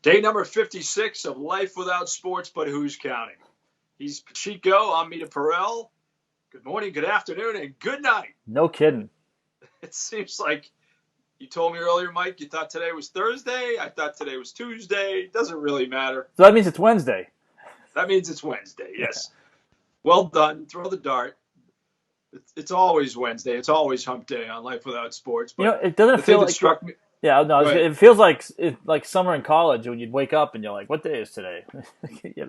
Day number 56 of Life Without Sports, but who's counting? He's Pacheco. I'm Mita Perel. Good morning, good afternoon, and good night. No kidding. It seems like you told me earlier, Mike, you thought today was Thursday. I thought today was Tuesday. Doesn't really matter. So that means it's Wednesday. That means it's Wednesday, yes. Well done. Throw the dart. It's always Wednesday. It's always hump day on Life Without Sports. You But know, it doesn't the thing feel that like struck me, yeah, no, go ahead. it feels like summer in college when you'd wake up and you're like, "What day is today?" Yeah.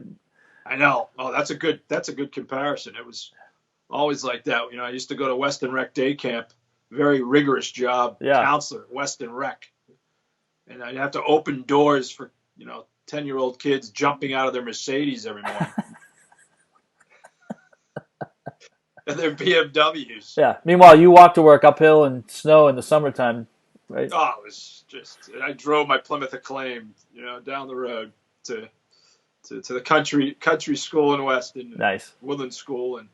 I know. Oh, that's a good comparison. It was always like that. I used to go to Weston Rec Day Camp, very rigorous job, Yeah. counselor, Weston Rec. And I'd have to open doors for, 10-year-old kids jumping out of their Mercedes every morning and their BMWs. Yeah. Meanwhile, you walk to work uphill in snow in the summertime, right? Oh, it was I drove my Plymouth Acclaim, down the road to the country school in Weston, Nice. Woodland School, and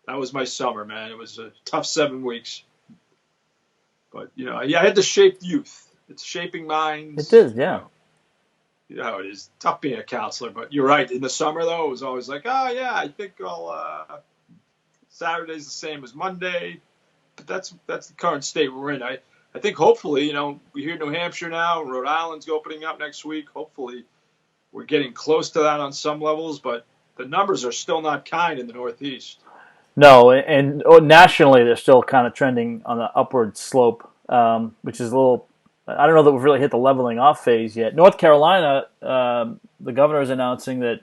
that was my summer, man. It was a tough 7 weeks. But, I had to shape youth. It's shaping minds. It is, yeah. It is tough being a counselor. But you're right. In the summer, though, it was always like, oh, yeah, I think Saturday's the same as Monday. But that's the current state we're in. I think hopefully, we hear New Hampshire now. Rhode Island's opening up next week. Hopefully we're getting close to that on some levels. But the numbers are still not kind in the Northeast. No, and nationally they're still kind of trending on the upward slope, which is a little. I don't know that we've really hit the leveling off phase yet. North Carolina, the governor is announcing that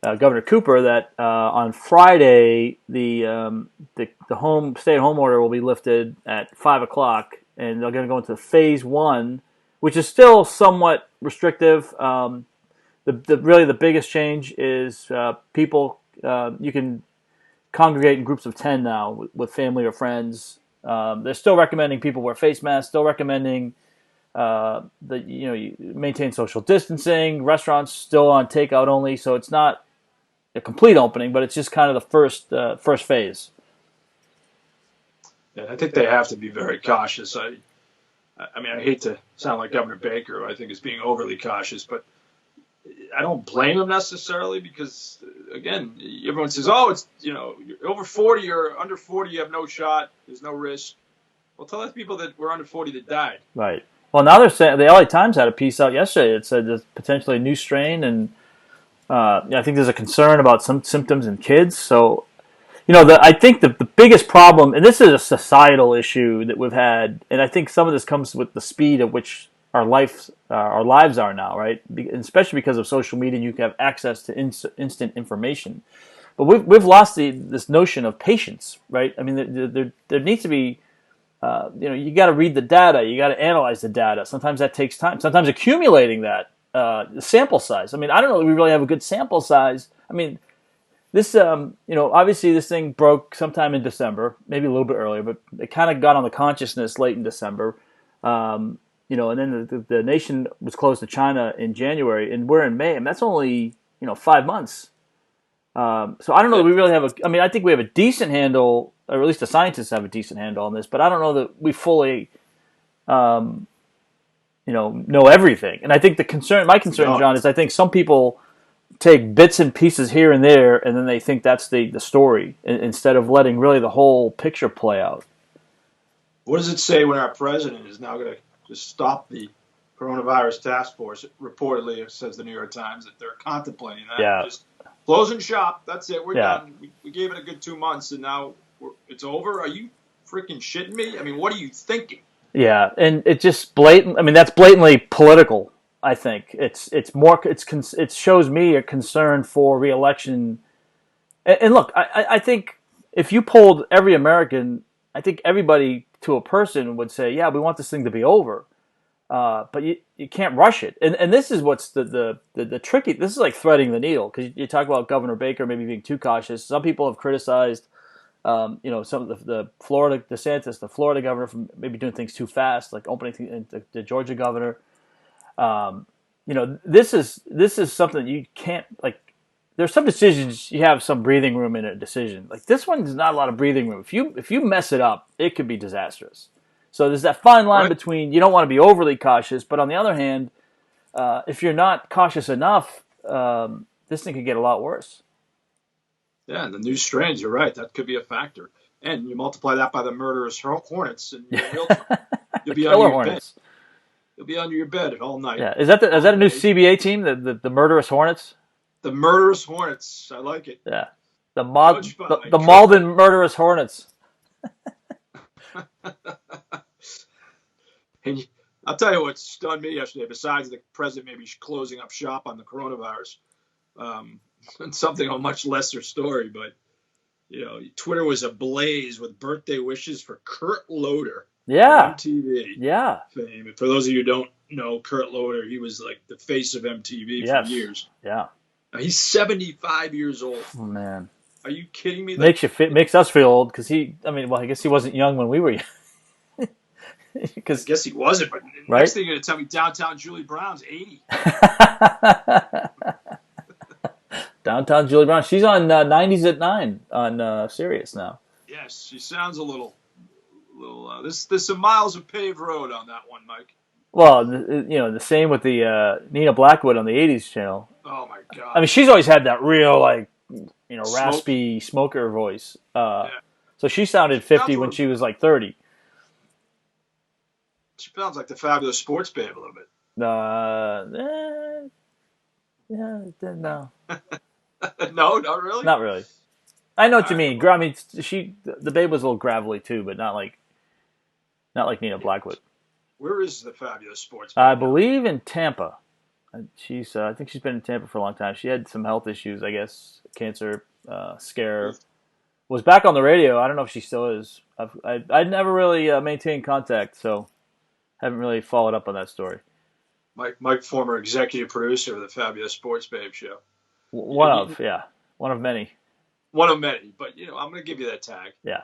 Governor Cooper that on Friday the stay-at-home order will be lifted at 5 o'clock, and they're going to go into phase one, which is still somewhat restrictive. Really the biggest change is people you can congregate in groups of 10 now with family or friends. They're still recommending people wear face masks. Still recommending that you maintain social distancing. Restaurants still on takeout only, so it's not a complete opening, but it's just kind of the first phase. Yeah, I think they have to be very cautious. I mean, I hate to sound like Governor Baker, who I think is being overly cautious, but I don't blame him necessarily because, again, everyone says, oh, it's, you're over 40 or under 40, you have no shot, there's no risk. Well, tell those people that were under 40 that died. Right. Well, now they're saying the LA Times had a piece out yesterday that said there's potentially a new strain, and I think there's a concern about some symptoms in kids. So, I think the biggest problem, and this is a societal issue that we've had, and I think some of this comes with the speed at which our lives are now, right? Especially because of social media, and you can have access to instant information. But we've lost this notion of patience, right? I mean, there needs to be, you got to read the data, you got to analyze the data. Sometimes that takes time. Sometimes accumulating that the sample size. I mean, I don't know that we really have a good sample size. I mean, this, obviously this thing broke sometime in December, maybe a little bit earlier, but it kind of got on the consciousness late in December. And then the nation was closed to China in January, and we're in May, and that's only 5 months. So I don't know that we really have I think we have a decent handle, or at least the scientists have a decent handle on this, but I don't know that we fully, know everything. And I think my concern, John, is I think some people take bits and pieces here and there, and then they think that's the story instead of letting really the whole picture play out. What does it say when our president is now going to just stop the coronavirus task force? Reportedly, it says the New York Times that they're contemplating that. Yeah. Just closing shop. That's it. We're done. We gave it a good 2 months, and now it's over. Are you freaking shitting me? I mean, what are you thinking? Yeah, and it just blatant. I mean, that's blatantly political. I think it shows me a concern for reelection. And look, I think if you polled every American, I think everybody to a person would say, yeah, we want this thing to be over. But you can't rush it. And this is what's the tricky. This is like threading the needle, because you talk about Governor Baker maybe being too cautious. Some people have criticized, some of the Florida DeSantis, the Florida governor, for maybe doing things too fast, like opening the Georgia governor. This is something you can't, like. There's some decisions you have some breathing room in a decision. Like this one's not a lot of breathing room. If you mess it up, it could be disastrous. So there's that fine line between, you don't want to be overly cautious, but on the other hand, if you're not cautious enough, this thing could get a lot worse. Yeah, and the new strains, you're right. That could be a factor. And you multiply that by the murderous hornets, and you're in real trouble. You'll The be under killer your bed. hornets. You'll be under your bed all night, Yeah, is all that a new day. CBA team? The murderous hornets. The murderous hornets. I like it. Yeah, Coached by the Kirk. Malden murderous hornets. And I'll tell you what stunned me yesterday, besides the president maybe closing up shop on the coronavirus, and something on a much lesser story, but Twitter was ablaze with birthday wishes for Kurt Loder Yeah, of MTV yeah, fame. For those of you who don't know Kurt Loder, he was like the face of MTV for yes, years. yeah. Now, he's 75 years old. Oh man, Are you kidding me? makes us feel old because I guess he wasn't young when we were young. I guess he wasn't, but right? next thing you're going to tell me downtown Julie Brown's 80. Downtown Julie Brown. She's on 90s at 9 on Sirius now. Yes, she sounds a little. There's some miles of paved road on that one, Mike. Well, the same with the Nina Blackwood on the 80s channel. Oh my God. I mean, she's always had that real Smoke. raspy smoker voice. Yeah. So she sounded 50 when she was like 30. She sounds like the Fabulous Sports Babe a little bit. No, No, not really. not really. I know what you All mean. right. I mean, the babe was a little gravelly too, but not like Nina Blackwood. Where is the Fabulous Sports Babe? I believe in Tampa. I think she's been in Tampa for a long time. She had some health issues, I guess, cancer scare. Was back on the radio. I don't know if she still is. I'd never really maintained contact, so haven't really followed up on that story. Mike, former executive producer of the Fabulous Sports Babe show. One of many. One of many, but I'm going to give you that tag. Yeah.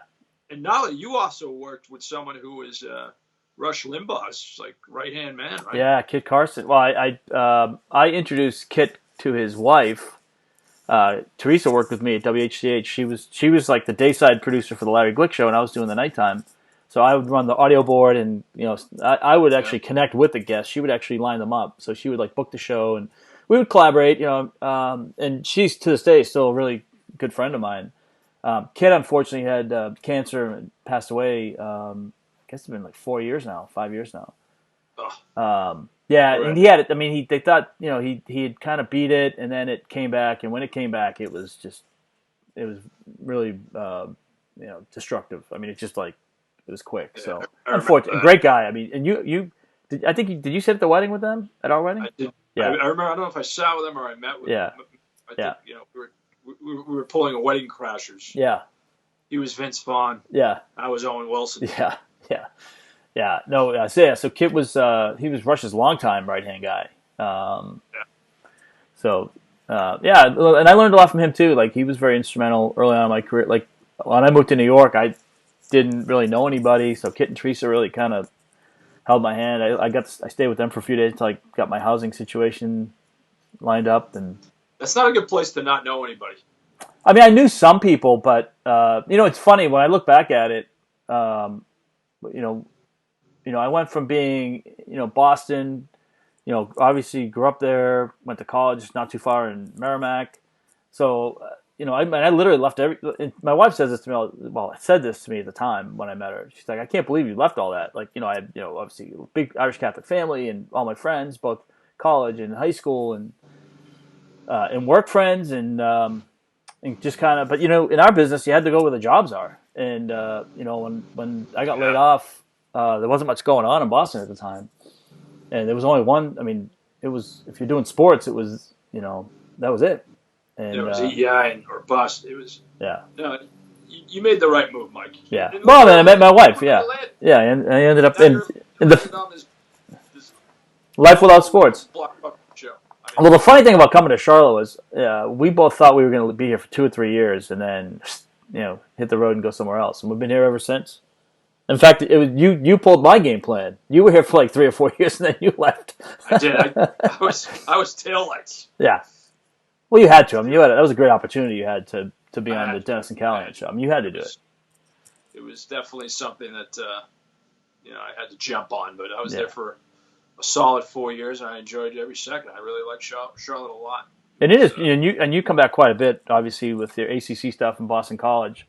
And Nala, you also worked with someone who was Rush Limbaugh's like right hand man, right? Yeah, Kit Carson. Well, I introduced Kit to his wife. Teresa worked with me at WHCH. She was like the dayside producer for the Larry Glick show, and I was doing the nighttime. So I would run the audio board, and I would actually connect with the guests. She would actually line them up. So she would like book the show, and we would collaborate. And she's to this day still a really good friend of mine. Kit unfortunately had cancer and passed away. I guess it's been like 5 years now. Yeah, and he had it. I mean, they thought he had kind of beat it, and then it came back, and when it came back, it was really destructive. I mean, it was quick. So unfortunately, great guy. I mean, and did you sit at the wedding with them at our wedding? I did. Yeah. I remember. I don't know if I sat with them or I met with them. I think, we were pulling a Wedding Crashers. Yeah. He was Vince Vaughn. Yeah. I was Owen Wilson. Yeah. No. So Kit was he was Rush's longtime right hand guy. So and I learned a lot from him too. Like he was very instrumental early on in my career. Like when I moved to New York, I didn't really know anybody, so Kit and Teresa really kind of held my hand. I stayed with them for a few days until I got my housing situation lined up. And that's not a good place to not know anybody. I mean, I knew some people, but it's funny when I look back at it. I went from being Boston. Obviously grew up there, went to college not too far in Merrimack. So. I literally left my wife says this to me. Well, said this to me at the time when I met her. She's like, I can't believe you left all that. Like, I had, obviously a big Irish Catholic family and all my friends, both college and high school and work friends and just kind of, but in our business, you had to go where the jobs are. And, when I got laid off, there wasn't much going on in Boston at the time. And there was only one, I mean, it was, if you're doing sports, it was, that was it. And, it was EI or bust. It was. Yeah. No, you made the right move, Mike. Yeah. Well, then I met my wife. Yeah. Yeah, and I ended up in this Life Without Sports. Show. Well, the funny thing about coming to Charlotte was we both thought we were going to be here for 2 or 3 years, and then hit the road and go somewhere else. And we've been here ever since. In fact, it was you pulled my game plan. You were here for like 3 or 4 years, and then you left. I did. I was taillights. Yeah. Well, you had to. I mean, that was a great opportunity you had to be on the Dennis and Callahan show. I mean, you had to do it. It was definitely something that I had to jump on, but I was there for a solid 4 years, and I enjoyed every second. I really like Charlotte a lot. And it is, So, and you come back quite a bit, obviously, with your ACC stuff in Boston College.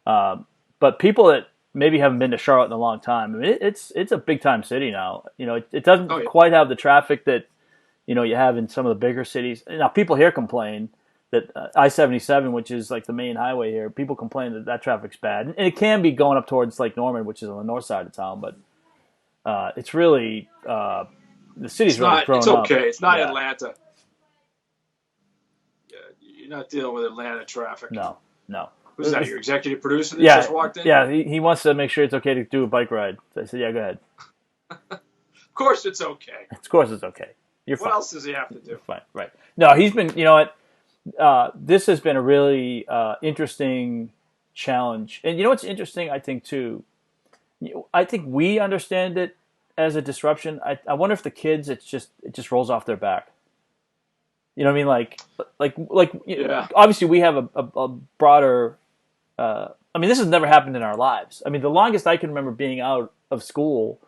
But people that maybe haven't been to Charlotte in a long time, I mean, it's a big time city now. It oh doesn't yeah, quite have the traffic that you have in some of the bigger cities. Now, people here complain that I-77, which is like the main highway here, people complain that traffic's bad, and it can be going up towards Lake Norman, which is on the north side of town. But it's really the city's it's really not. It's grown up. okay. It's not Yeah. Atlanta. Yeah, you're not dealing with Atlanta traffic. No, no. Who's that? Your executive producer that Yeah, just walked in? yeah. He wants to make sure it's okay to do a bike ride. So I said, yeah, go ahead. Of course, it's okay. Of course, it's okay. You're fine. What else does he have to do? Fine, right? No, he's been. You know what? This has been a really interesting challenge, and you know what's interesting? I think too. I think we understand it as a disruption. I wonder if the kids, it just rolls off their back. You know what I mean? Yeah. Obviously, we have a broader. I mean, this has never happened in our lives. I mean, the longest I can remember being out of school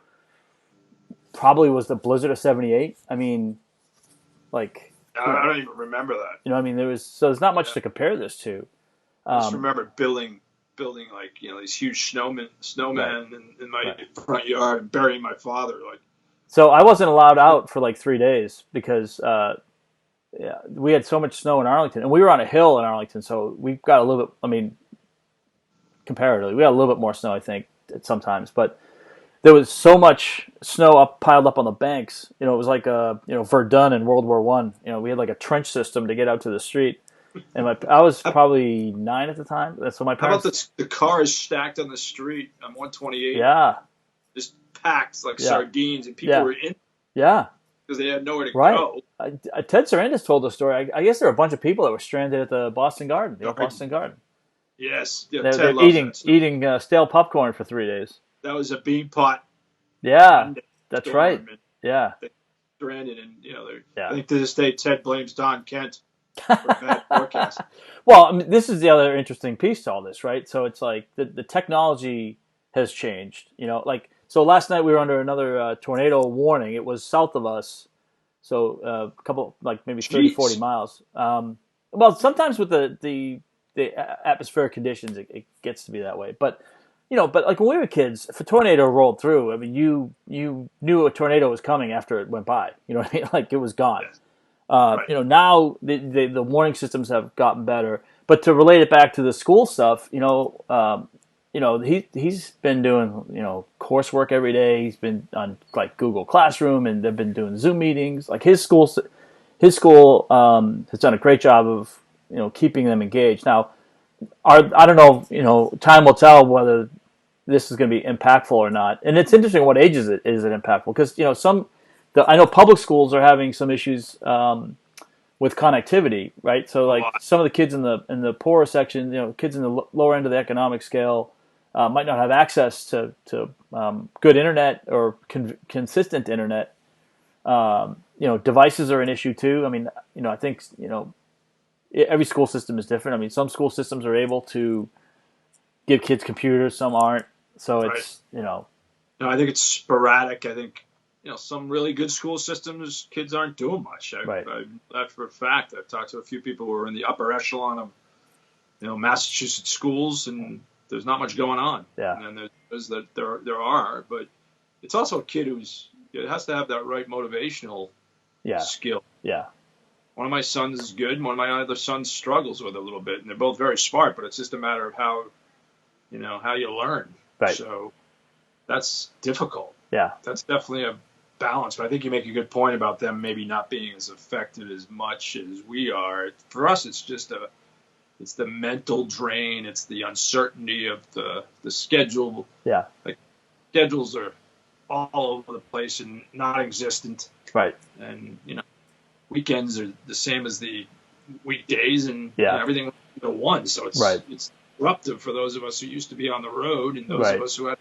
probably was the blizzard of '78. I mean, like, I don't even remember that. I mean, there's not much to compare this to. I just remember building like these huge snowmen in my front yard and burying my father. Like, So I wasn't allowed out for like 3 days because we had so much snow in Arlington, and we were on a hill in Arlington, so we got a little bit. I mean, comparatively, we got a little bit more snow, I think, sometimes, but there was so much snow piled up on the banks. It was like Verdun in World War I. We had like a trench system to get out to the street. And I was probably 9 at the time. So my parents. How about the cars stacked on the street on 128? Yeah. Just packed like sardines, and people were in because they had nowhere to go. Ted Sarandis told the story. I guess there were a bunch of people that were stranded at the Boston Garden, the old Boston Garden. Yes. Yeah, they're eating stale popcorn for 3 days. That was a bean pot. Yeah, that's right. Yeah. They stranded, and I think to this day Ted blames Don Kent. Bad forecast. Well, I mean, this is the other interesting piece to all this, right? So it's like the technology has changed. So last night we were under another tornado warning. It was south of us, so a couple, like maybe 30, 40 miles. Well, sometimes with the atmospheric conditions, it gets to be that way. But but like when we were kids, if a tornado rolled through, I mean, you knew a tornado was coming after it went by. You know what I mean? Like it was gone. Yes. Now the warning systems have gotten better. But to relate it back to the school stuff, he's been doing coursework every day. He's been on like Google Classroom, and they've been doing Zoom meetings. Like his school has done a great job of keeping them engaged. Now, I don't know. Time will tell whether this is going to be impactful or not. And it's interesting what age is it impactful, because I know public schools are having some issues with connectivity, right? So like some of the kids in the poorer section, kids in the lower end of the economic scale, might not have access to good internet or consistent internet. Devices are an issue too. I mean, I think every school system is different. I mean, some school systems are able to give kids computers, some aren't. So it's No, I think it's sporadic. I think some really good school systems, kids aren't doing much. That for a fact. I've talked to a few people who are in the upper echelon of Massachusetts schools, and there's not much going on. Yeah. And there are, but it's also a kid it has to have that right motivational skill. Yeah. One of my sons is good, and one of my other sons struggles with it a little bit, and they're both very smart, but it's just a matter of how you learn. Right. So that's difficult. Yeah. That's definitely a balance, but I think you make a good point about them maybe not being as affected as much as we are. For us, it's just it's the mental drain. It's the uncertainty of the schedule. Yeah. Like schedules are all over the place and non-existent. Right. And, weekends are the same as the weekdays, and everything one. So it's disruptive for those of us who used to be on the road, and those of us who had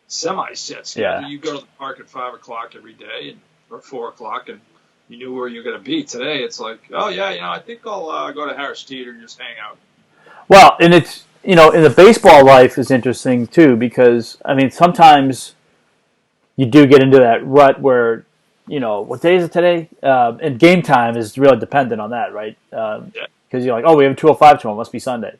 semi-set schedule. Yeah. You go to the park at 5 o'clock every day, or 4 o'clock, and you knew where you're going to be. Today, it's like, oh yeah, I think I'll go to Harris Teeter and just hang out. Well, and it's in the baseball life is interesting too, because I mean sometimes you do get into that rut where what day is it today? And game time is really dependent on that, right? Yeah. Because you're like, oh, we have a 2:05 tomorrow, must be Sunday.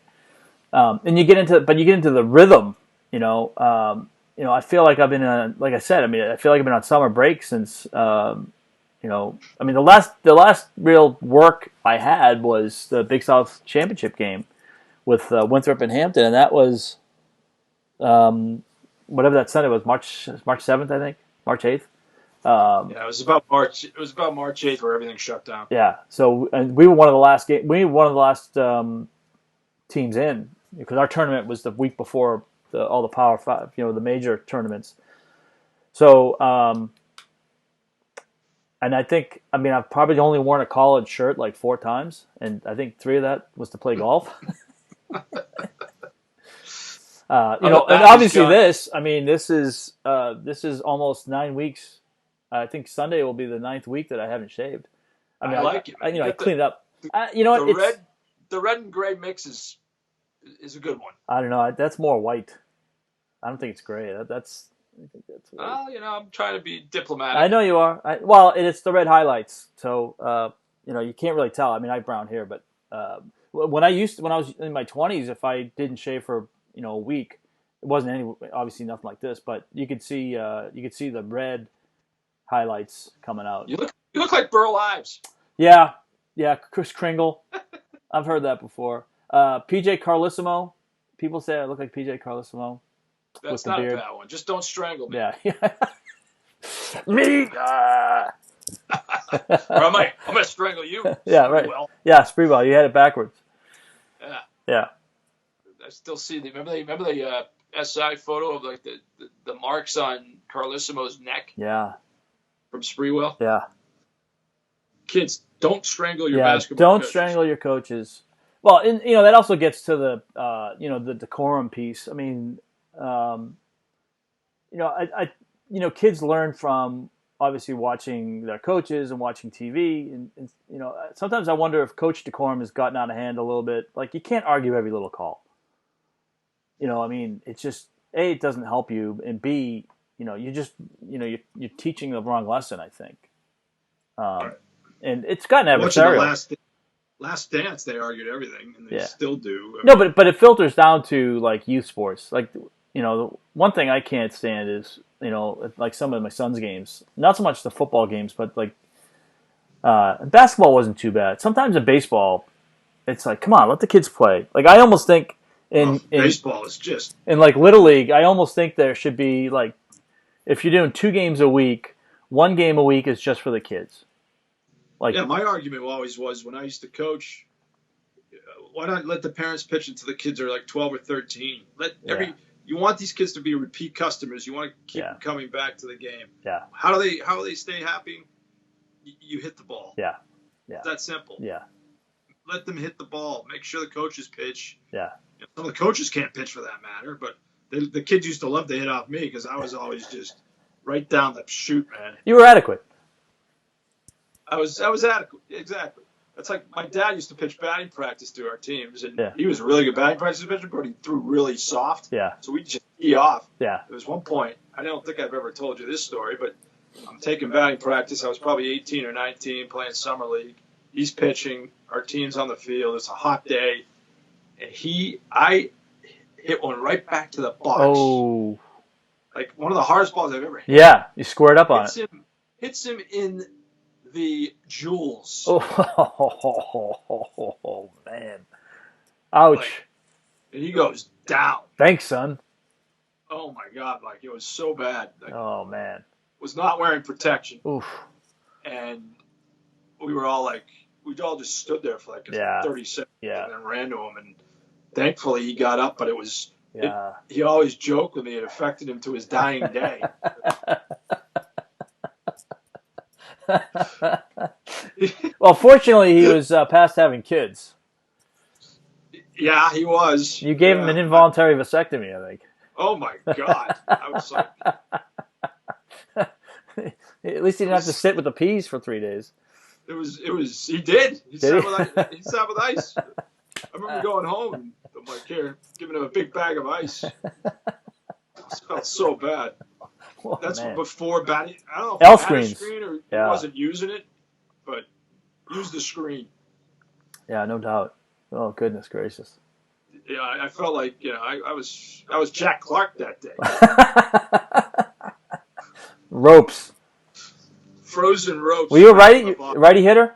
And you get into the rhythm, I feel like I've been like I said, I feel like I've been on summer break since, the last real work I had was the Big South Championship game with Winthrop and Hampton, and that was whatever that Sunday was, March 7th, I think, March 8th. Yeah, it was about March. It was about March 8th where everything shut down. Yeah, so and we were one of the last We were one of the last teams in because our tournament was the week before all the Power Five, the major tournaments. So, and I think, I've probably only worn a collared shirt like 4 times, and I think 3 of that was to play golf. And obviously this is almost 9 weeks. I think Sunday will be the 9th week that I haven't shaved. I like it. I cleaned it up. The red and gray mix is a good one. I don't know. That's more white. I don't think it's gray. I think that's white. I'm trying to be diplomatic. I know you are. It's the red highlights, so you can't really tell. I have brown hair, but when I was in my 20s, if I didn't shave for a week, it wasn't obviously nothing like this, but you could see the red highlights coming out. You look like Burl Ives. Yeah, Chris Kringle. I've heard that before. PJ Carlissimo. People say I look like PJ Carlissimo. That's not a bad one. Just don't strangle me. Yeah. Me. Or I'm gonna strangle you. Yeah, right. Yeah, Spreewell. You had it backwards. Yeah. Yeah. I still see remember the SI photo of like the marks on Carlissimo's neck. Yeah. From Spreewell. Yeah. Kids, don't strangle your basketball don't coaches. strangle your coaches. Well, and that also gets to the the decorum piece. Kids learn from obviously watching their coaches and watching TV, and sometimes I wonder if coach decorum has gotten out of hand a little bit. Like, you can't argue every little call. It's just A, it doesn't help you, and B, you just you're teaching the wrong lesson, I think. Right. And it's gotten adversarial. Watching the Last Dance, they argued everything, and they still do. No, but it filters down to like youth sports. Like, the one thing I can't stand is like some of my son's games. Not so much the football games, but like basketball wasn't too bad. Sometimes in baseball, it's like, come on, let the kids play. Like, I almost think in baseball is just in like Little League, I almost think there should be like, if you're doing 2 games a week, 1 game a week is just for the kids. Like, my argument always was when I used to coach, why not let the parents pitch until the kids are like 12 or 13? You want these kids to be repeat customers. You want to keep them coming back to the game. Yeah. How do they stay happy? You hit the ball. Yeah. Yeah. It's that simple. Yeah. Let them hit the ball. Make sure the coaches pitch. Yeah. Some of the coaches can't pitch for that matter, but the kids used to love to hit off me because I was always just right down the chute, man. You were adequate. I was adequate. Exactly. That's like my dad used to pitch batting practice to our teams, and he was a really good batting practice pitcher, but he threw really soft. Yeah. So we just tee off. Yeah. There was one point, I don't think I've ever told you this story, but I'm taking batting practice. I was probably 18 or 19 playing summer league. He's pitching. Our team's on the field. It's a hot day. And I hit one right back to the box. Oh. Like one of the hardest balls I've ever hit. Yeah. You squared up on it. Hits him in the jewels. Oh, man. Ouch. And he goes down. Thanks, son. Oh, my God. Like, it was so bad. Like, oh, man. Was not wearing protection. Oof. And we were all like, we all just stood there for like 30 seconds and then ran to him. And thankfully he got up, but it was, he always joked with me. It affected him to his dying day. Well, fortunately, he was past having kids. Yeah, he was. You gave him an involuntary vasectomy, I think. Oh my God! I was like, at least he didn't have to sit with the peas for 3 days. It was. He did. He sat with ice. I remember going home and I'm like, here, giving him a big bag of ice. It felt so bad. Oh, That's man. before batting. I don't know if L he had a screens. screen or he Yeah. wasn't using it, but use the screen. Yeah, no doubt. Oh, goodness gracious. Yeah, I felt like I was Jack Clark that day. Ropes. Frozen ropes. Were you a Right righty hitter?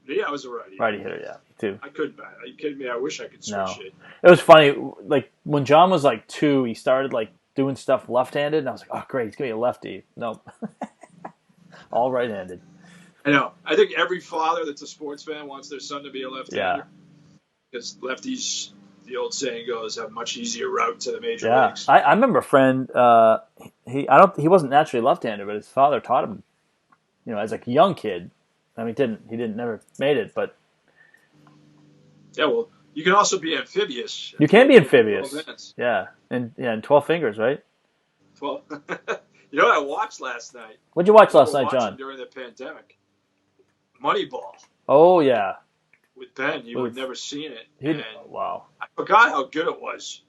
Yeah, I was a righty. Righty hitter, yeah, me too. I couldn't bat. Are you kidding me? I wish I could switch No. it. It was funny. Like when John was like 2, he started like doing stuff left-handed, and I was like, "Oh, great, he's gonna be a lefty." Nope, all right-handed. I know. I think every father that's a sports fan wants their son to be a left-hander. Yeah. Because lefties, the old saying goes, have a much easier route to the major Yeah, leagues. I remember a friend. He wasn't naturally left-handed, but his father taught him. As like a young kid. I mean, he didn't never made it, but Yeah, well, you can also be amphibious. you can be amphibious. 12 minutes. Yeah, and 12 fingers, right? 12. You know what I watched last night? What'd you watch last night, John? During the pandemic. Moneyball. Oh yeah, With Ben, you had never seen it. Wow. I forgot how good it was.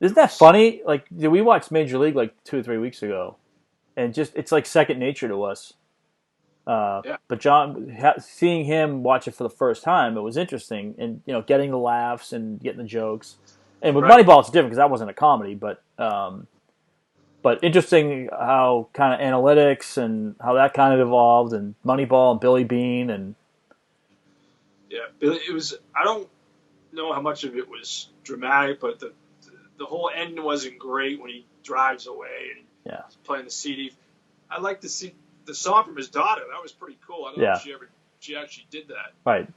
Isn't that funny? Like, we watched Major League like 2 or 3 weeks ago, and it's like second nature to us. Yeah. But John, seeing him watch it for the first time, it was interesting, and getting the laughs and getting the jokes. And with Moneyball, it's different because that wasn't a comedy, but interesting how kind of analytics and how that kind of evolved, and Moneyball and Billy Bean and Yeah, it was. I don't know how much of it was dramatic, but the whole end wasn't great when he drives away and he's playing the CD. I like to see the song from his daughter. That was pretty cool. I don't know if she actually did that. Right.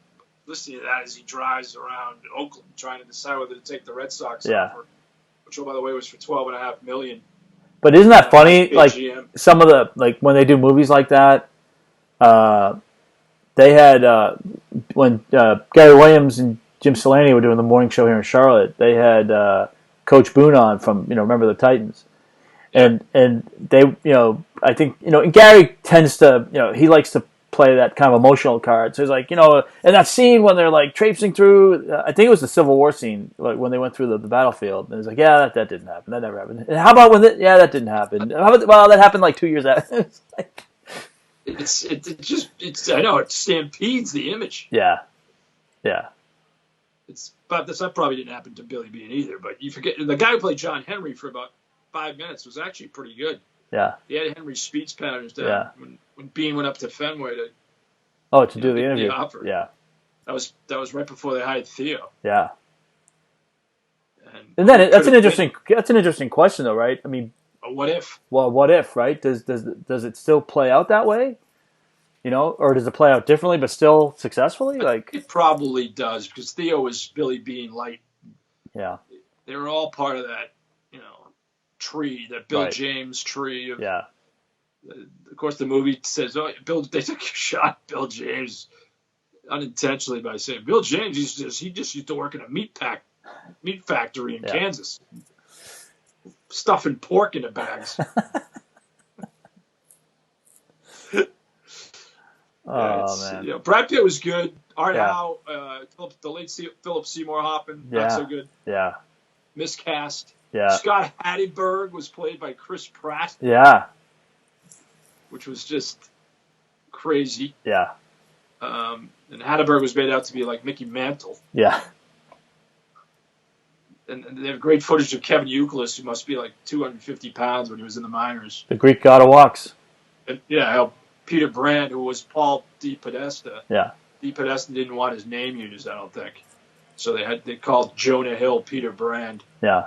Listening to that as he drives around Oakland trying to decide whether to take the Red Sox offer, which, by the way, was for $12.5 million. But isn't that funny? Like GM. some of the when they do movies like that, they had when Gary Williams and Jim Solani were doing the morning show here in Charlotte. They had Coach Boone on from remember the Titans, and they I think and Gary tends to he likes to play that kind of emotional card. So he's like and that scene when they're like traipsing through, I think it was the Civil War scene, like when they went through the battlefield. And he's like, yeah, that didn't happen. That never happened. And how about when that didn't happen. How about, well, that happened like 2 years after. It's like, it's I know it stampedes the image. Yeah. But that probably didn't happen to Billy Bean either. But you forget the guy who played John Henry for about 5 minutes was actually pretty good. Yeah. He had Henry's speech patterns down when Bean went up to Fenway to do the interview. Offer. Yeah. That was right before they hired Theo. Yeah. And then that's an interesting question though, right? I mean, what if? Well, what if, right? Does it still play out that way? Or does it play out differently but still successfully? Like it probably does because Theo was Billy Bean light. Yeah. They were all part of that, tree, that Bill James tree. Of course, the movie says, they took a shot at Bill James unintentionally by saying, Bill James, he just used to work in a meat factory in Kansas, stuffing pork into bags. Brad Pitt was good. Art Howe, the late Philip Seymour Hoffman, not so good. Yeah. Miscast. Yeah. Scott Hatteberg was played by Chris Pratt. Yeah. Which was just crazy. Yeah. And Hatteberg was made out to be like Mickey Mantle. Yeah. And they have great footage of Kevin Youkilis, who must be like 250 pounds when he was in the minors. The Greek god of walks. And, Peter Brand, who was Paul D. Podesta. Yeah. D. Podesta didn't want his name used, I don't think. So they called Jonah Hill Peter Brand. Yeah.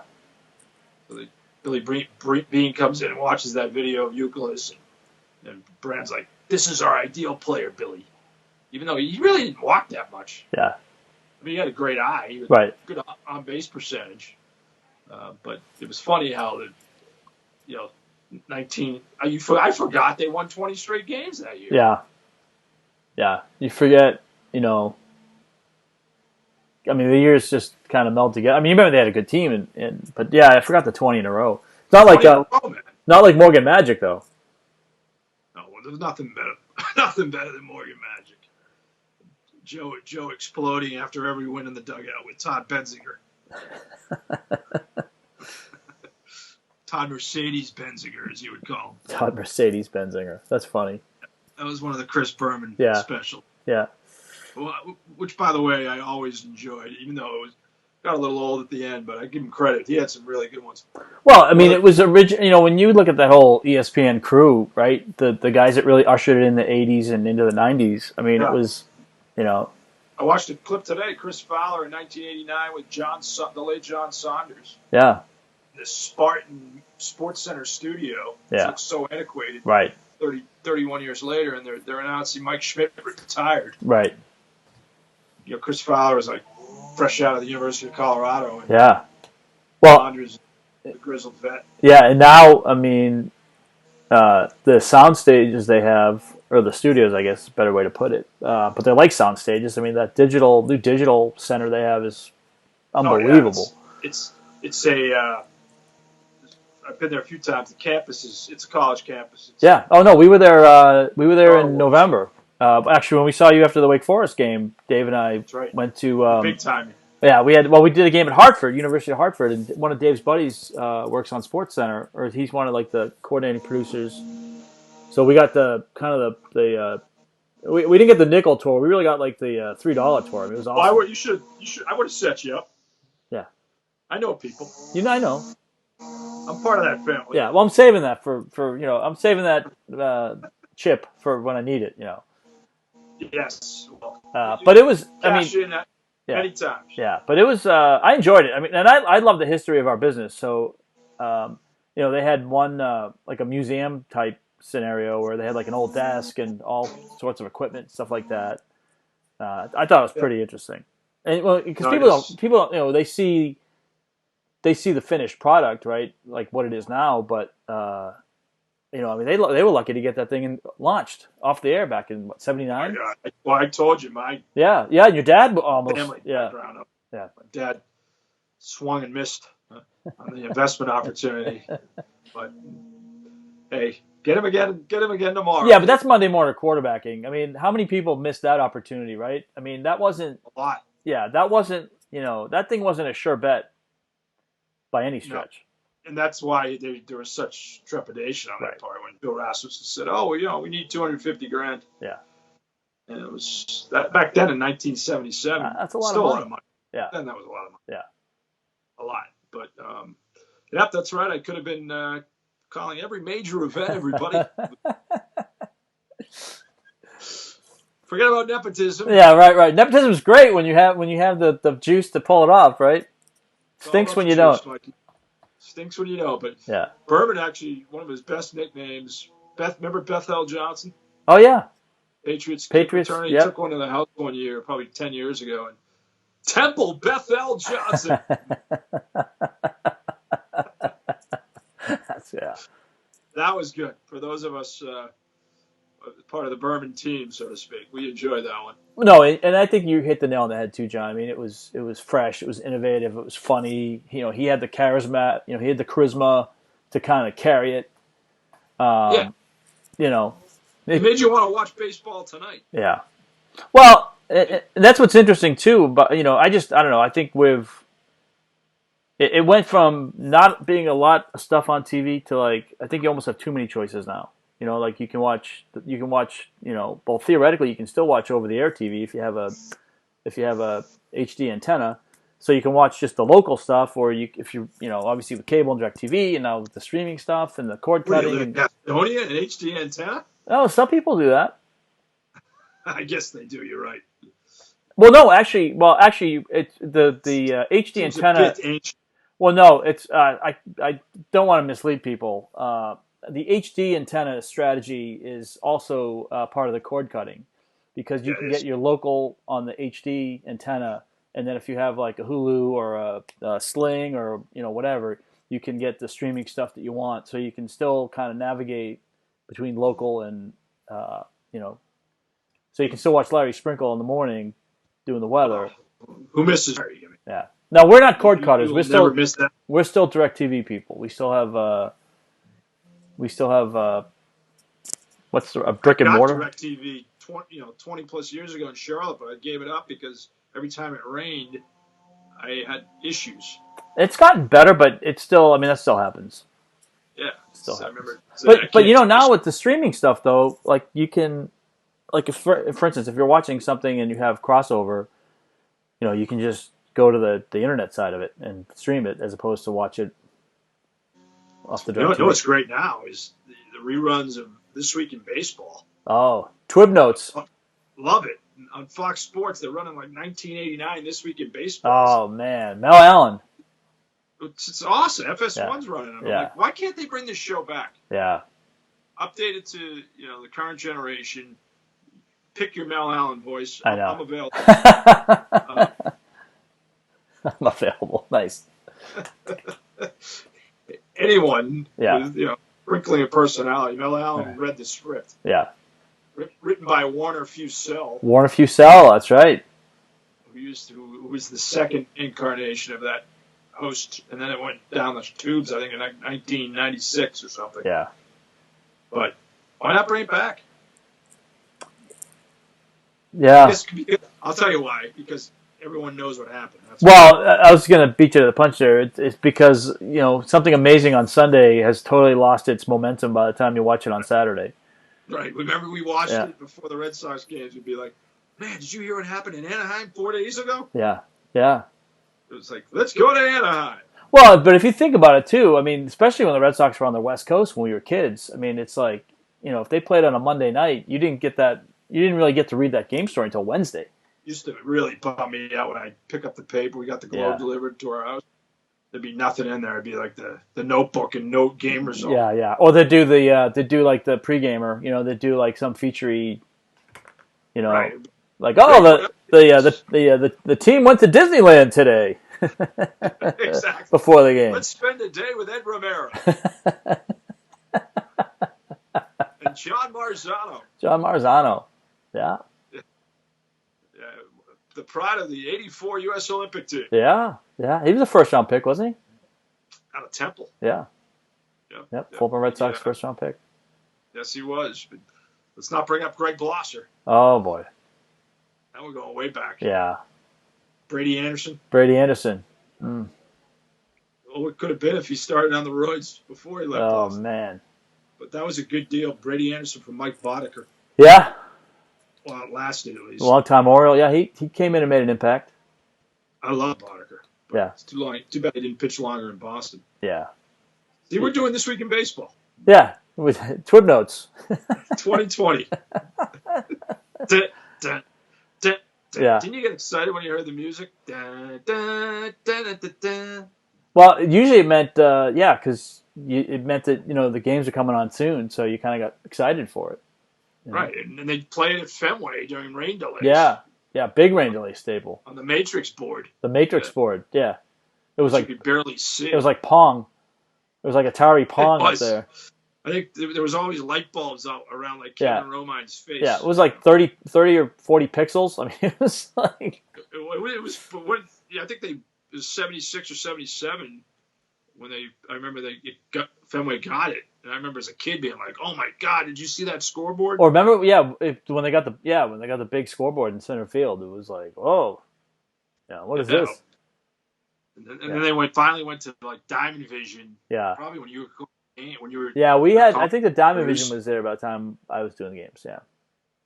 So Billy Bean comes in and watches that video of Youkilis, and Brand's like, "This is our ideal player, Billy." Even though he really didn't walk that much. Yeah. I mean, he had a great eye. He had good on base percentage. But it was funny how I forgot they won 20 straight games that year. Yeah. Yeah. You forget, I mean, the years just kind of meld together. I mean, you remember they had a good team, but I forgot the 20 in a row. It's not like not like Morgan Magic though. No, there's nothing better than Morgan Magic. Joe exploding after every win in the dugout with Todd Benzinger. Todd Mercedes Benzinger, as you would call him. Todd Mercedes Benzinger. That's funny. That was one of the Chris Berman specials. Yeah. Which, by the way, I always enjoyed, even though it got a little old at the end, but I give him credit. He had some really good ones. Well, I mean, it was original. When you look at that whole ESPN crew, right? The guys that really ushered it in the '80s and into the '90s. I mean, it was, I watched a clip today. Chris Fowler in 1989 with the late John Saunders. Yeah. The Spartan Sports Center studio. Yeah. It looks so antiquated. Right. 31 years later, and they're announcing Mike Schmidt retired. Right. Chris Fowler was like fresh out of the University of Colorado. And yeah. Well, Saunders, the grizzled vet. Yeah, and now, I mean, the sound stages they have, or the studios, I guess is a better way to put it, but they're like sound stages. I mean, that new digital center they have is unbelievable. Oh, yeah. It's a I've been there a few times. The campus it's a college campus. Yeah. Oh no, we were there. In November. Actually, when we saw you after the Wake Forest game, Dave and I went to big time. Yeah, we did a game at Hartford, University of Hartford, and one of Dave's buddies works on Sports Center, or he's one of like the coordinating producers. So we got the we didn't get the nickel tour. We really got like the $3 tour. I mean, it was awesome. You should. I would have set you up. Yeah. I know people. I know. I'm part of that family. Yeah. Well, I'm saving that for I'm saving that chip for when I need it. Yes. But it was. Many times. Yeah, but it was. I enjoyed it. I mean, and I love the history of our business. So, they had one like a museum type scenario where they had like an old desk and all sorts of equipment, stuff like that. I thought it was pretty interesting, and because people they see the finished product, right, like what it is now, but I mean, they were lucky to get that thing launched off the air back in '79. Well, I told you, and your dad almost background. My dad swung and missed on the investment opportunity, but hey, get him again tomorrow. Yeah, but that's Monday morning quarterbacking. I mean, how many people missed that opportunity, right? I mean, that wasn't a lot. Yeah, that wasn't that thing wasn't a sure bet by any stretch. No. And that's why there was such trepidation on that part when Bill Rasmussen said, "Oh, well, we need $250,000." Yeah. And it was that back then in 1977. That's a lot of money. Yeah. Then that was a lot of money. Yeah. A lot. But that's right. I could have been calling every major event, everybody. Forget about nepotism. Yeah, right. Nepotism is great when you have the juice to pull it off, right? Stinks when you don't. Stinks when you know, but yeah. Berman actually, one of his best nicknames, remember Bethel Johnson? Oh, yeah. Patriots attorney. He took one to the house one year, probably 10 years ago, and Temple Bethel Johnson. That was good. For those of us part of the Berman team, so to speak, we enjoyed that one. No, and I think you hit the nail on the head too, John. I mean, it was fresh, it was innovative, it was funny. He had the charisma, he had the charisma to kind of carry it. It made you want to watch baseball tonight. Yeah. Well, that's what's interesting too. But I don't know. I think it went from not being a lot of stuff on TV to like I think you almost have too many choices now. Like you can watch, both theoretically you can still watch over the air TV if you have a HD antenna, so you can watch just the local stuff, or if you obviously with cable and DirecTV, and now with the streaming stuff and the cord cutting. In Estonia, an HD antenna? Oh, some people do that. I guess they do. You're right. Well, no, actually, it's the HD antenna. Well, no, it's I don't want to mislead people. The HD antenna strategy is also part of the cord cutting, because you can get your local on the HD antenna, and then if you have like a Hulu or a Sling or whatever, you can get the streaming stuff that you want. So you can still kind of navigate between local and so you can still watch Larry Sprinkle in the morning doing the weather. Who misses Larry? Yeah. No, we're not cord cutters. We're still DirecTV people. We still have. What's a brick and mortar? DirecTV 20 plus years ago in Charlotte, but I gave it up because every time it rained, I had issues. It's gotten better, but it's still. I mean, that still happens. Yeah, Still I happens. remember. So I But can't now with the streaming stuff though, like you can, like if for instance, if you're watching something and you have crossover, you can just go to the internet side of it and stream it as opposed to watch it off the direct know TV. what's great now is the reruns of This Week in Baseball. Oh, Twib Notes. Love it. On Fox Sports, they're running like 1989 This Week in Baseball. Oh man, Mel Allen. It's awesome. FS1's Yeah. running them. I'm Yeah. like, why can't they bring this show back? Yeah. Update it to the current generation. Pick your Mel Allen voice. I know. I'm available. I'm available. Nice. Anyone Yeah. with sprinkling of personality. Mel Allen read the script. Yeah. Written by Warner Fusell. Warner Fusell. That's right. Who was the second incarnation of that host, and then it went down the tubes, I think, in 1996 or something. Yeah. But why not bring it back? Yeah. Because, I'll tell you why. Because everyone knows what happened. I was going to beat you to the punch there. It's because, something amazing on Sunday has totally lost its momentum by the time you watch it on Saturday. Right. Remember we watched it before the Red Sox games. We'd be like, man, did you hear what happened in Anaheim 4 days ago? Yeah. Yeah. It was like, let's go to Anaheim. Well, but if you think about it too, I mean, especially when the Red Sox were on the West Coast when we were kids, I mean, it's like, if they played on a Monday night, you didn't really get to read that game story until Wednesday. Used to really bum me out when I pick up the paper. We got the Globe delivered to our house. There'd be nothing in there. It'd be like the notebook and note game result. Yeah, yeah. Or they do like the pre-gamer, they do like some featurey, right. Like, the team went to Disneyland today. Exactly. Before the game. Let's spend a day with Ed Romero. And John Marzano. John Marzano. Yeah. The pride of the 84 U.S. Olympic team. Yeah. Yeah. He was a first-round pick, wasn't he? Out of Temple. Yeah. Yep. Fulton Red Sox first-round pick. Yes, he was. But let's not bring up Greg Blosser. Oh, boy. Now we're going way back. Yeah. Brady Anderson. Mm. Well, it could have been if he started on the roids before he left Boston. Man. But that was a good deal. Brady Anderson from Mike Boddicker. Yeah. Well, it lasted at least. Long-time Oriole. Yeah, he came in and made an impact. I love Boddicker. Yeah. It's too long. Too bad he didn't pitch longer in Boston. Yeah. See, we're doing This Week in Baseball. Yeah, with Twib Notes. 2020. Yeah. Didn't you get excited when you heard the music? Well, usually it meant, because it meant that, the games are coming on soon, so you kind of got excited for it. Right, and they played at Fenway during rain delays. Yeah, big rain delay staple. On the Matrix board. The Matrix board, yeah. It was like, you could barely see. It was like Pong. It was like Atari Pong up there. I think there was always light bulbs out around like Kevin Romine's face. Yeah, it was like 30 or 40 pixels. I mean, it was like... It was I think it was 76 or 77 when I remember Fenway got it. And I remember as a kid being like, "Oh my God, did you see that scoreboard?" Or remember, when they got the big scoreboard in center field, it was like, "Whoa, what is this?" And then they finally went to like Diamond Vision. Yeah, probably when you were. Yeah, we had. I think the Diamond Vision was there by the time I was doing the games. Yeah,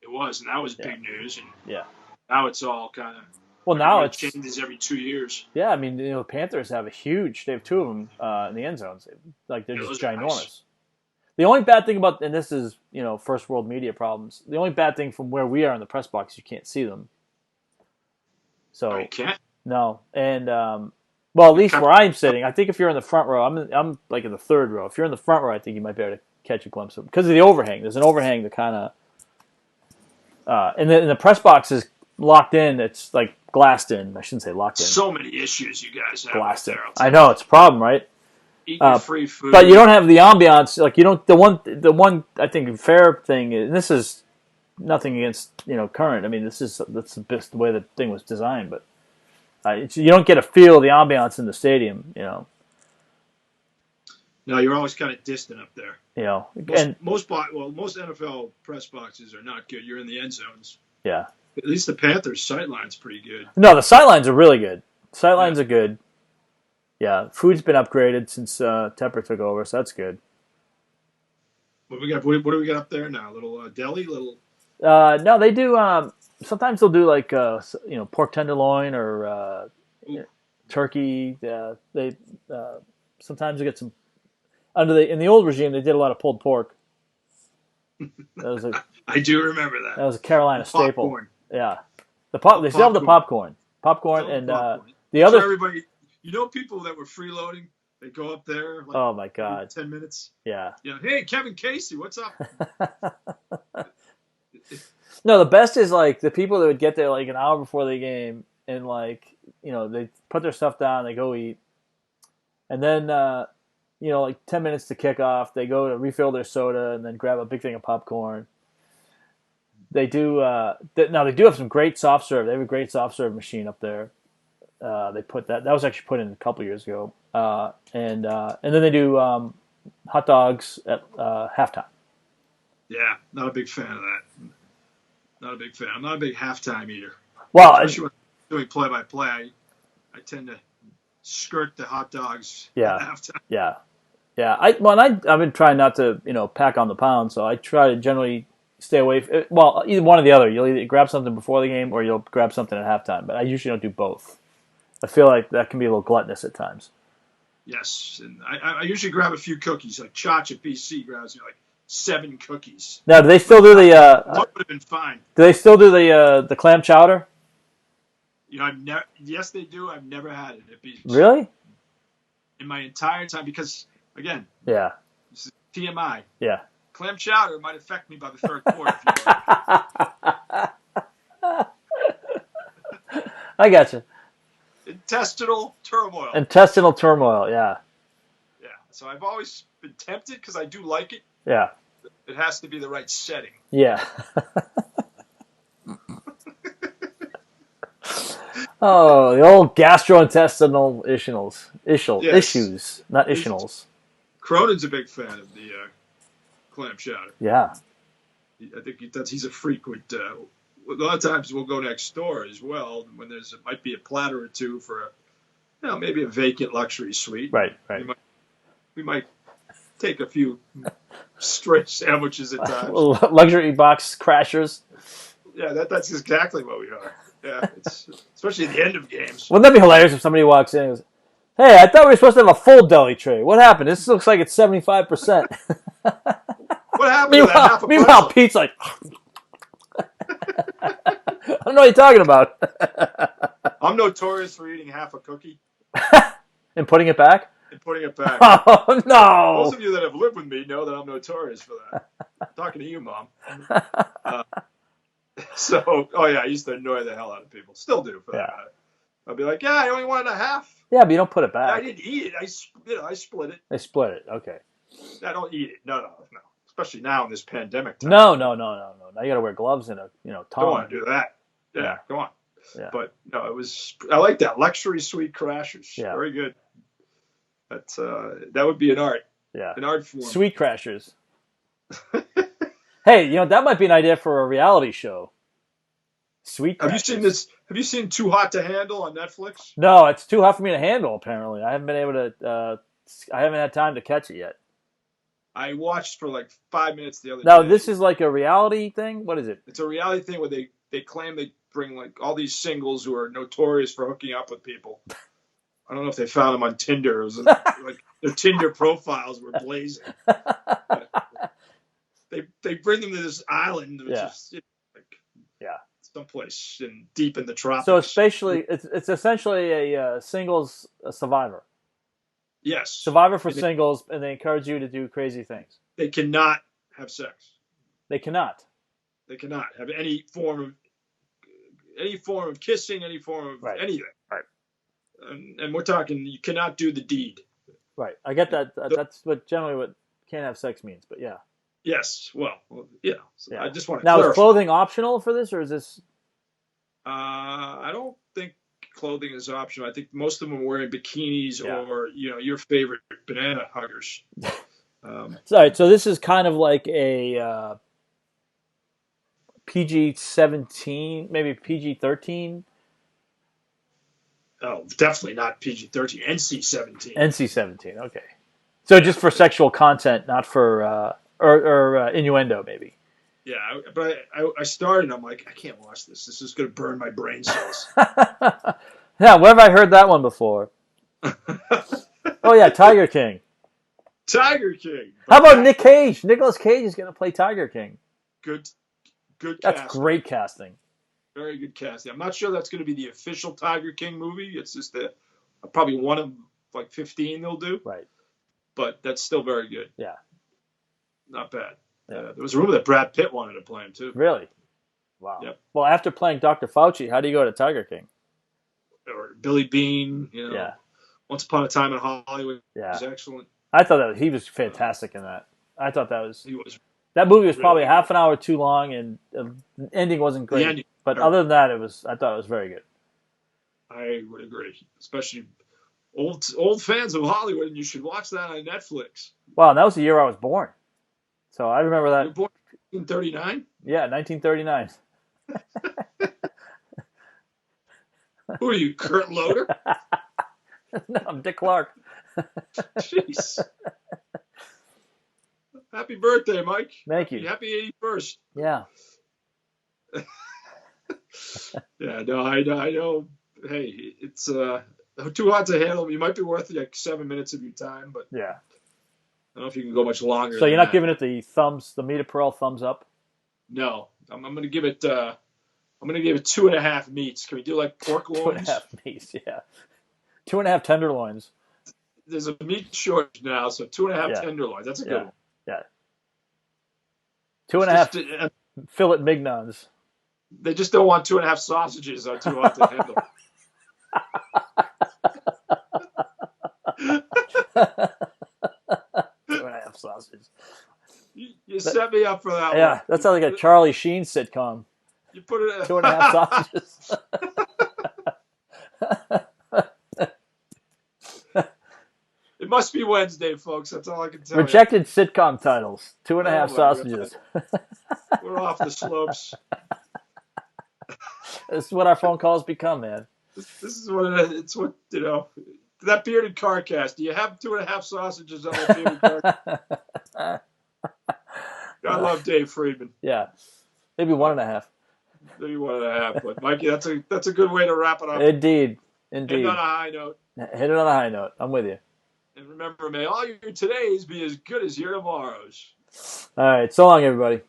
it was, and that was big news. And now it's all kind of. Well, now it changes every 2 years. Yeah, I mean, the Panthers have they have two of them in the end zones. Like they're just ginormous. Nice. The only bad thing about, and this is, first world media problems, the only bad thing from where we are in the press box, you can't see them. So you can't? No. And, at least where I'm sitting, I think if you're in the front row, I'm like in the third row. If you're in the front row, I think you might be able to catch a glimpse of them. Because of the overhang. There's an overhang that kind of, and the press box is locked in. It's like glassed in. I shouldn't say locked in. So many issues you guys have glassed there. I know, it's a problem, right? Eat your free food. But you don't have the ambiance. Like you don't. The one I think fair thing is, and this is nothing against current. I mean, that's the best way the thing was designed. But you don't get a feel of the ambiance in the stadium. No, you're always kind of distant up there. Most NFL press boxes are not good. You're in the end zones. Yeah. At least the Panthers' sightline's pretty good. No, the sightlines are really good. Sightlines are good. Yeah, food's been upgraded since Tepper took over, so that's good. What we got? What do we got up there now? A little deli, little. No, they do. Sometimes they'll do like pork tenderloin or turkey. They sometimes they get some in the old regime. They did a lot of pulled pork. That was I do remember that. That was a Carolina staple. Popcorn. Yeah, they still have the popcorn, and popcorn. the other. For everybody, people that were freeloading, they go up there. Like, oh my God! 10 minutes. Yeah. Hey, Kevin Casey, what's up? No, the best is like the people that would get there like an hour before the game, and they put their stuff down, they go eat, and then like 10 minutes to kick off, they go to refill their soda and then grab a big thing of popcorn. They do now. They do have some great soft serve. They have a great soft serve machine up there. They put that was actually put in a couple years ago, and then they do hot dogs at halftime. Yeah, not a big fan of that. Not a big fan. I'm not a big halftime eater. Well, especially when I'm doing play-by-play, I tend to skirt the hot dogs at halftime. Yeah. I've been trying not to pack on the pound, so I try to generally stay away. Either one or the other. You'll either grab something before the game or you'll grab something at halftime. But I usually don't do both. I feel like that can be a little gluttonous at times. Yes, and I usually grab a few cookies. Like Chach at BC grabs me like 7 cookies. Now, do they still do the? One would have been fine. Do they still do the clam chowder? I've never. Yes, they do. I've never had it at BC. Really? In my entire time, because again, yeah, this is TMI. Yeah, clam chowder might affect me by the third quarter. I got you. Intestinal turmoil. Yeah. Yeah. So I've always been tempted because I do like it. Yeah. It has to be the right setting. Yeah. Oh, the old gastrointestinal issues, not issues. Cronin's a big fan of the clam chowder. Yeah. I think he's a frequent. A lot of times we'll go next door as well when might be a platter or two for maybe a vacant luxury suite. Right. We might take a few straight sandwiches at times. Luxury box crashers. Yeah, that's exactly what we are. Yeah, it's especially at the end of games. Wouldn't that be hilarious if somebody walks in and goes, "Hey, I thought we were supposed to have a full deli tray. What happened? This looks like it's 75%." What happened to that half a meanwhile, Pete's like, I don't know what you're talking about. I'm notorious for eating half a cookie. And putting it back? Oh, no. Most of you that have lived with me know that I'm notorious for that. I'm talking to you, Mom. I used to annoy the hell out of people. Still do, for that matter. I'll be like, I only wanted a half. Yeah, but you don't put it back. I didn't eat it. I split it. They split it, okay. I don't eat it. No. Especially now in this pandemic time. No. Now you got to wear gloves and a tongue. Don't want to do that. Yeah, come on. Yeah. But no, I like that luxury suite crashers. Yeah. Very good. That would be an art. Yeah. An art form. Sweet crashers. Hey, that might be an idea for a reality show. Sweet crashers. Have you seen this? Have you seen Too Hot to Handle on Netflix? No, it's too hot for me to handle, apparently. I haven't been able to I haven't had time to catch it yet. I watched for like 5 minutes the other day. Now, this is like a reality thing? What is it? It's a reality thing where they claim they bring like all these singles who are notorious for hooking up with people. I don't know if they found them on Tinder. It was like their Tinder profiles were blazing. They bring them to this island, which is someplace deep in the tropics. So it's essentially a singles survivor. Yes. Survivor for singles, and they encourage you to do crazy things. They cannot have sex. They cannot. They cannot have any form of kissing, any form of anything. Right. And we're talking, you cannot do the deed. Right. I get that. That's generally what can't have sex means, but yeah. Yes. Well, yeah. So I just want to clarify. Now, is clothing optional for this, or is this? I don't think clothing is optional. I think most of them are wearing bikinis or your favorite banana huggers. Sorry. So this is kind of like a PG-17, maybe PG-13. Oh, definitely not PG-13. NC-17. NC-17. Okay. So just for sexual content, not for or innuendo maybe. Yeah, but I started. And I'm like, I can't watch this. This is going to burn my brain cells. Yeah, where have I heard that one before? Oh yeah, Tiger King. Tiger King. How about Nick Cage? Nicolas Cage is going to play Tiger King. Good That's casting. great casting. Very good casting. I'm not sure that's going to be the official Tiger King movie. It's just probably one of like 15 they'll do. Right. But that's still very good. Yeah. Not bad. Yeah. There was a rumor that Brad Pitt wanted to play him too. Really? Wow. Yep. Well, after playing Dr. Fauci, how do you go to Tiger King? Or Billy Bean. Yeah. Once Upon a Time in Hollywood. Yeah. Was excellent. I thought that he was fantastic in that. I thought He was. that movie was really probably good. half an hour too long, and the ending wasn't great. The ending, but other than that, I thought it was very good. I would agree, especially old fans of Hollywood, and you should watch that on Netflix. Wow, and that was the year I was born, so I remember that. You were born in 1939? Yeah, 1939. Who are you, Kurt Loder? No, I'm Dick Clark. Jeez. Happy birthday, Mike. Thank you. Happy 81st. Yeah. Yeah, no, I know. Hey, it's too hot to handle. You might be worth like 7 minutes of your time, but Yeah. I don't know if you can go much longer. So you're than not that. giving it the Mita Pearl thumbs up? No, I'm going to give it. I'm going to give it 2.5 meats. Can we do like pork loins? 2.5 meats, yeah. 2.5 tenderloins. There's a meat shortage now, so 2.5 Yeah. tenderloins. That's a good Yeah. one. Yeah. 2.5 Just, fillet mignons. they just don't want 2.5 sausages on too hot to handle. 2.5 sausages. You set me up for that one. Yeah, that sounds like a Charlie Sheen sitcom. You put it 2.5 sausages. It must be Wednesday, folks. That's all I can tell Rejected sitcom titles. 2.5 Oh, my sausages. you. We're off the slopes. This is what our phone calls become, man. This is what it is. It's what, that bearded car cast. Do you have 2.5 sausages on that bearded car? I love Dave Friedman. Yeah. Maybe 1.5. Maybe 1.5. But Mikey, that's a good way to wrap it up. Indeed. End on a high note. Hit it on a high note. I'm with you. And remember, may all your todays be as good as your tomorrows. All right. So long, everybody.